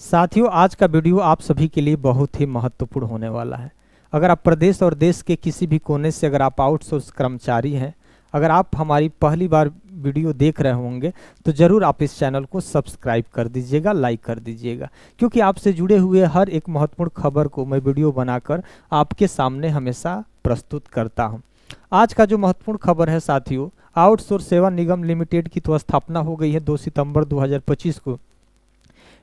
साथियों, आज का वीडियो आप सभी के लिए बहुत ही महत्वपूर्ण होने वाला है। अगर आप प्रदेश और देश के किसी भी कोने से अगर आप आउटसोर्स कर्मचारी हैं, अगर आप हमारी पहली बार वीडियो देख रहे होंगे तो ज़रूर आप इस चैनल को सब्सक्राइब कर दीजिएगा, लाइक कर दीजिएगा, क्योंकि आपसे जुड़े हुए हर एक महत्वपूर्ण खबर को मैं वीडियो बनाकर आपके सामने हमेशा प्रस्तुत करता हूं। आज का जो महत्वपूर्ण खबर है साथियों, आउटसोर्स सेवा निगम लिमिटेड की तो स्थापना हो गई है 2 सितंबर 2025 को,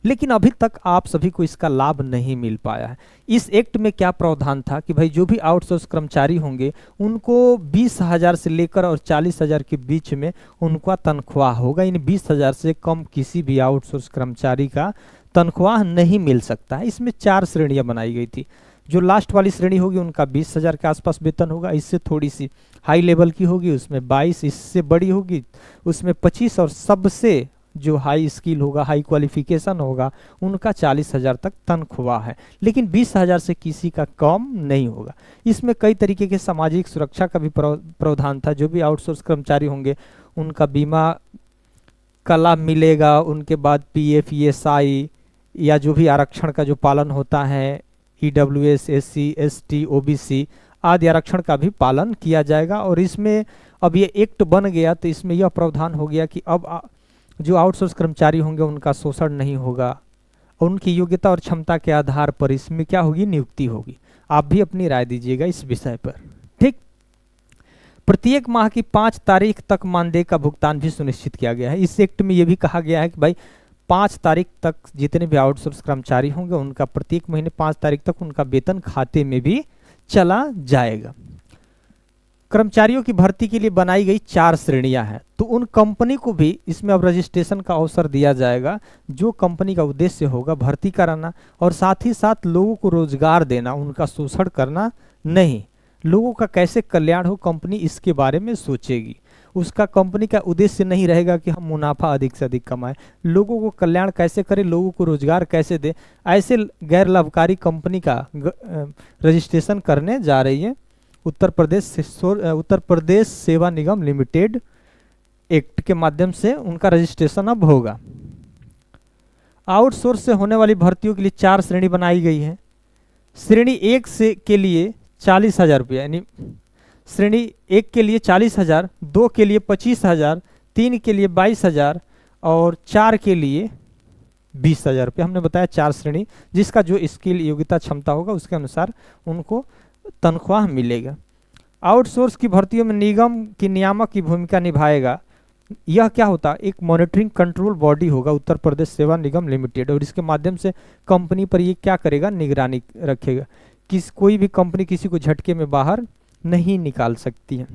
लेकिन अभी तक आप सभी को इसका लाभ नहीं मिल पाया है। इस एक्ट में क्या प्रावधान था कि भाई जो भी आउटसोर्स कर्मचारी होंगे उनको 20,000 से लेकर और 40,000 के बीच में उनका तनख्वाह होगा। इन 20,000 से कम किसी भी आउटसोर्स कर्मचारी का तनख्वाह नहीं मिल सकता है। इसमें 4 श्रेणियां बनाई गई थी। जो लास्ट वाली श्रेणी होगी उनका 20,000 के आसपास वेतन होगा। इससे थोड़ी सी हाई लेवल की होगी उसमें 22, इससे बड़ी होगी उसमें 25, और सबसे जो हाई स्किल होगा, हाई क्वालिफिकेशन होगा, उनका 40,000 तक तनख्वाह है। लेकिन 20,000 से किसी का कम नहीं होगा। इसमें कई तरीके के सामाजिक सुरक्षा का भी प्रावधान था। जो भी आउटसोर्स कर्मचारी होंगे उनका बीमा का लाभ मिलेगा। उनके बाद PF, ESI या जो भी आरक्षण का जो पालन होता है, EWS, SC, ST, OBC आदि आरक्षण का भी पालन किया जाएगा। और इसमें अब ये एक्ट बन गया तो इसमें यह प्रावधान हो गया कि अब जो आउटसोर्स कर्मचारी होंगे उनका शोषण नहीं होगा और उनकी योग्यता और क्षमता के आधार पर इसमें क्या होगी, नियुक्ति होगी। आप भी अपनी राय दीजिएगा इस विषय पर, ठीक। प्रत्येक माह की 5 तारीख तक मानदेय का भुगतान भी सुनिश्चित किया गया है। इस एक्ट में यह भी कहा गया है कि भाई 5 तारीख तक जितने भी आउटसोर्स कर्मचारी होंगे उनका प्रत्येक महीने 5 तारीख तक उनका वेतन खाते में भी चला जाएगा। कर्मचारियों की भर्ती के लिए बनाई गई 4 श्रेणियां हैं, तो उन कंपनी को भी इसमें अब रजिस्ट्रेशन का अवसर दिया जाएगा। जो कंपनी का उद्देश्य होगा भर्ती कराना और साथ ही साथ लोगों को रोजगार देना, उनका शोषण करना नहीं। लोगों का कैसे कल्याण हो, कंपनी इसके बारे में सोचेगी। उसका कंपनी का उद्देश्य नहीं रहेगा कि हम मुनाफा अधिक से अधिक कमाएं। लोगों को कल्याण कैसे करें, लोगों को रोजगार कैसे दे, ऐसे गैर लाभकारी कंपनी का रजिस्ट्रेशन करने जा रही है उत्तर प्रदेश सेवा निगम लिमिटेड एक्ट के माध्यम से उनका रजिस्ट्रेशन अब होगा। आउटसोर्स से होने वाली भर्तियों के लिए 4 श्रेणी बनाई गई है। श्रेणी 1 से के लिए 40,000 रुपया, यानी श्रेणी 1 के लिए 40,000, 2 के लिए 25,000, 3 के लिए 22,000 और 4 के लिए 20,000 रुपया। हमने बताया 4 श्रेणी, जिसका जो स्किल योग्यता क्षमता होगा उसके अनुसार उनको तनख्वाह मिलेगा। आउटसोर्स की भर्तियों में निगम की नियामक की भूमिका निभाएगा। यह क्या होता है, एक मॉनिटरिंग कंट्रोल बॉडी होगा उत्तर प्रदेश सेवा निगम लिमिटेड, और इसके माध्यम से कंपनी पर ये क्या करेगा, निगरानी रखेगा। कोई भी कंपनी किसी को झटके में बाहर नहीं निकाल सकती है।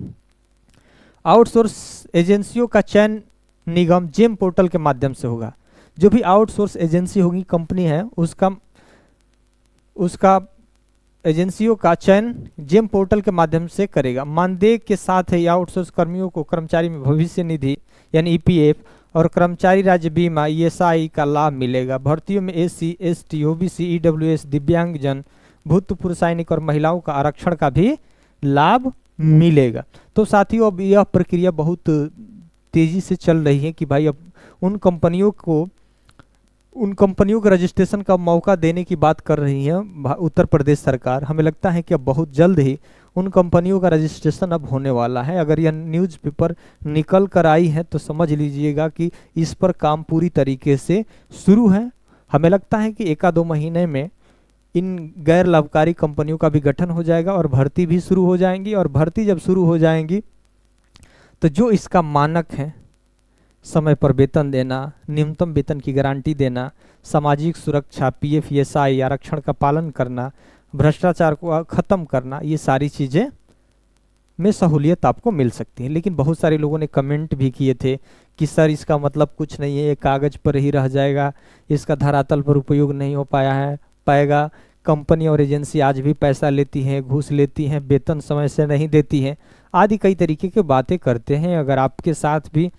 आउटसोर्स एजेंसियों का चयन निगम जेम पोर्टल के माध्यम से होगा। जो भी आउटसोर्स एजेंसी होगी, कंपनी है, उसका एजेंसियों का चयन जेम पोर्टल के माध्यम से करेगा। मानदेय के साथ ही आउटसोर्स कर्मियों को कर्मचारी में भविष्य निधि यानी EPF और कर्मचारी राज्य बीमा ESI का लाभ मिलेगा। भर्तियों में SC, ST, OBC, EWS, दिव्यांगजन, भूतपूर्व सैनिक और महिलाओं का आरक्षण का भी लाभ मिलेगा। तो साथियों, अब यह प्रक्रिया बहुत तेजी से चल रही है कि भाई अब उन कंपनियों को रजिस्ट्रेशन का मौका देने की बात कर रही है उत्तर प्रदेश सरकार। हमें लगता है कि अब बहुत जल्द ही उन कंपनियों का रजिस्ट्रेशन अब होने वाला है। अगर यह न्यूज़पेपर निकल कर आई है तो समझ लीजिएगा कि इस पर काम पूरी तरीके से शुरू है। हमें लगता है कि 1-2 महीने में इन गैर लाभकारी कंपनियों का भी गठन हो जाएगा और भर्ती भी शुरू हो जाएंगी। और भर्ती जब शुरू हो जाएंगी तो जो इसका मानक है, समय पर वेतन देना, न्यूनतम वेतन की गारंटी देना, सामाजिक सुरक्षा, PF, ESI आरक्षण का पालन करना, भ्रष्टाचार को खत्म करना, ये सारी चीज़ें में सहूलियत आपको मिल सकती है। लेकिन बहुत सारे लोगों ने कमेंट भी किए थे कि सर इसका मतलब कुछ नहीं है, ये कागज़ पर ही रह जाएगा, इसका धरातल पर उपयोग नहीं हो पाएगा। कंपनी और एजेंसी आज भी पैसा लेती हैं, घूस लेती हैं, वेतन समय से नहीं देती हैं, आदि कई तरीके की बातें करते हैं। अगर आपके साथ भी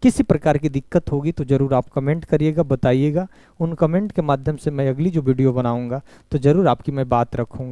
किसी प्रकार की दिक्कत होगी तो ज़रूर आप कमेंट करिएगा, बताइएगा। उन कमेंट के माध्यम से मैं अगली जो वीडियो बनाऊंगा तो ज़रूर आपकी मैं बात रखूंगा।